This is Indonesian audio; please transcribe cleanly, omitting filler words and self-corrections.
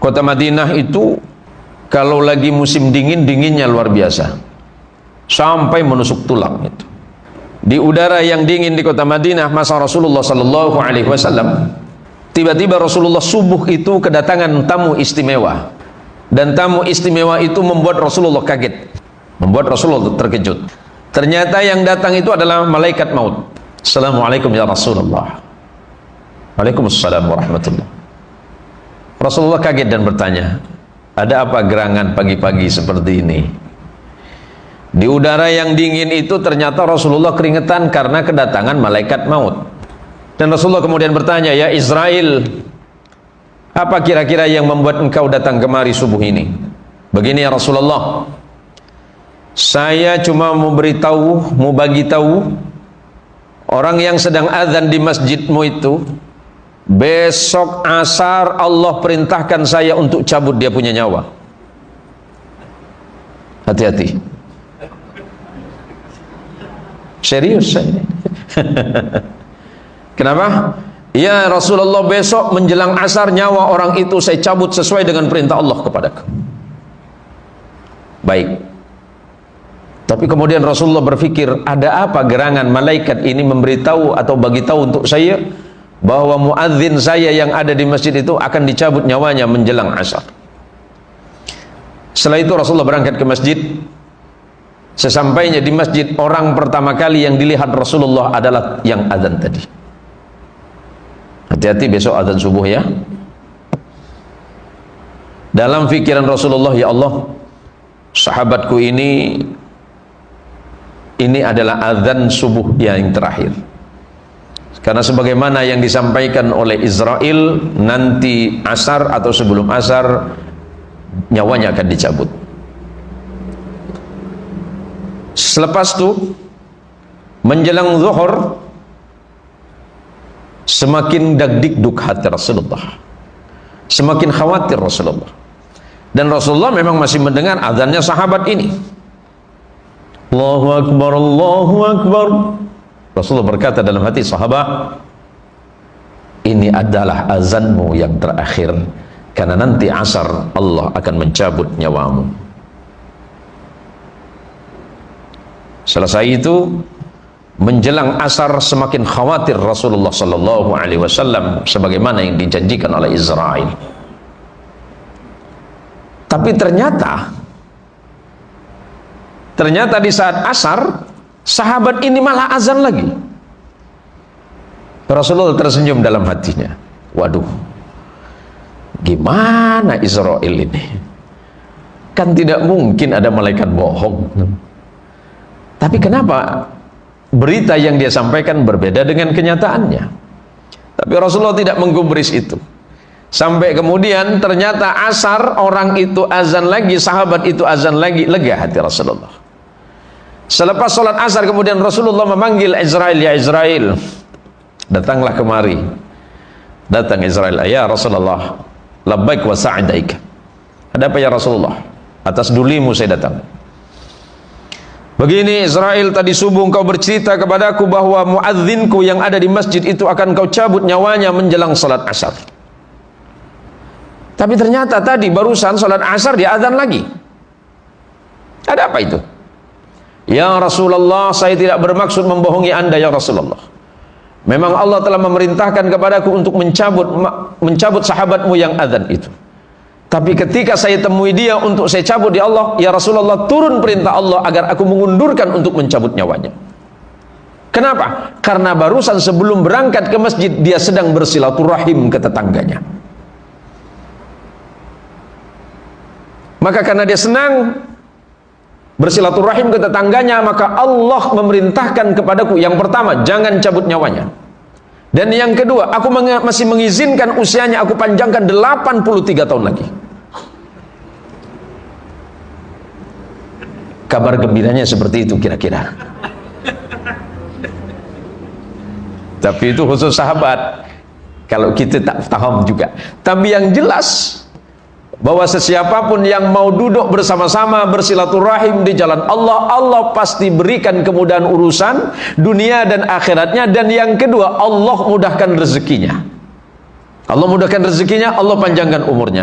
Kota Madinah itu kalau lagi musim dingin, dinginnya luar biasa, sampai menusuk tulang itu. Di udara yang dingin di kota Madinah masa Rasulullah Sallallahu Alaihi Wasallam, tiba-tiba Rasulullah subuh itu kedatangan tamu istimewa, dan tamu istimewa itu membuat Rasulullah kaget, membuat Rasulullah terkejut. Ternyata yang datang itu adalah malaikat maut. Assalamualaikum ya Rasulullah. Waalaikumsalam warahmatullah. Rasulullah kaget dan bertanya, ada apa gerangan pagi-pagi seperti ini? Di udara yang dingin itu ternyata Rasulullah keringetan karena kedatangan malaikat maut. Dan Rasulullah kemudian bertanya, ya Israel, apa kira-kira yang membuat engkau datang kemari subuh ini? Begini ya Rasulullah, saya cuma mau beritahu, mau bagi tahu orang yang sedang azan di masjidmu itu, besok asar Allah perintahkan saya untuk cabut dia punya nyawa. Hati-hati. Serius saya. Kenapa? Ya Rasulullah, besok menjelang asar nyawa orang itu saya cabut sesuai dengan perintah Allah kepadaku. Baik. Tapi kemudian Rasulullah berpikir, ada apa gerangan malaikat ini memberitahu atau bagi tahu untuk saya bahwa muadzin saya yang ada di masjid itu akan dicabut nyawanya menjelang asar. Setelah itu Rasulullah berangkat ke masjid. Sesampainya di masjid, orang pertama kali yang dilihat Rasulullah adalah yang azan tadi. Hati-hati besok azan subuh ya. Dalam fikiran Rasulullah, ya Allah, sahabatku ini adalah azan subuh yang terakhir. Karena sebagaimana yang disampaikan oleh Israel, nanti asar atau sebelum asar nyawanya akan dicabut. Selepas itu menjelang zuhur, semakin dagdikduk hati Rasulullah, semakin khawatir Rasulullah. Dan Rasulullah memang masih mendengar azannya sahabat ini. Allahu Akbar, Allahu Akbar. Rasulullah berkata dalam hati sahabat, ini adalah azanmu yang terakhir, karena nanti asar Allah akan mencabut nyawamu. Selesai itu menjelang asar semakin khawatir Rasulullah Sallallahu Alaihi Wasallam sebagaimana yang dijanjikan oleh Israel. Tapi ternyata di saat asar sahabat ini malah azan lagi. Rasulullah tersenyum dalam hatinya. Waduh, gimana Israel ini? Kan tidak mungkin ada malaikat bohong. Tapi kenapa berita yang dia sampaikan berbeda dengan kenyataannya? Tapi Rasulullah tidak menggubris itu. Sampai kemudian ternyata asar orang itu azan lagi, sahabat itu azan lagi, lega hati Rasulullah. Selepas sholat asar kemudian Rasulullah memanggil Israel, ya Israel, datanglah kemari. Datang Israel, ya Rasulullah, labbaik wa sa'daik. Ada apa ya Rasulullah? Atas dulimu saya datang. Begini Israel, tadi subuh engkau bercerita kepadaku bahwa muadzinku yang ada di masjid itu akan kau cabut nyawanya menjelang salat asar. Tapi ternyata tadi barusan salat asar dia azan lagi. Ada apa itu? Ya Rasulullah, saya tidak bermaksud membohongi anda ya Rasulullah. Memang Allah telah memerintahkan kepadaku untuk mencabut sahabatmu yang azan itu. Tapi ketika saya temui dia untuk saya cabut di Allah, ya Rasulullah, turun perintah Allah agar aku mengundurkan untuk mencabut nyawanya. Kenapa? Karena barusan sebelum berangkat ke masjid dia sedang bersilaturahim ke tetangganya. Maka karena dia senang bersilaturahim ke tetangganya, maka Allah memerintahkan kepadaku, yang pertama, jangan cabut nyawanya. Dan yang kedua, aku masih mengizinkan usianya aku panjangkan 83 tahun lagi. Kabar gembiranya seperti itu kira-kira. Tapi itu khusus sahabat. Kalau kita tak paham juga. Tapi yang jelas bahwa sesiapapun yang mau duduk bersama-sama bersilaturahim di jalan Allah, Allah pasti berikan kemudahan urusan dunia dan akhiratnya. Dan yang kedua, Allah mudahkan rezekinya. Allah mudahkan rezekinya, Allah panjangkan umurnya.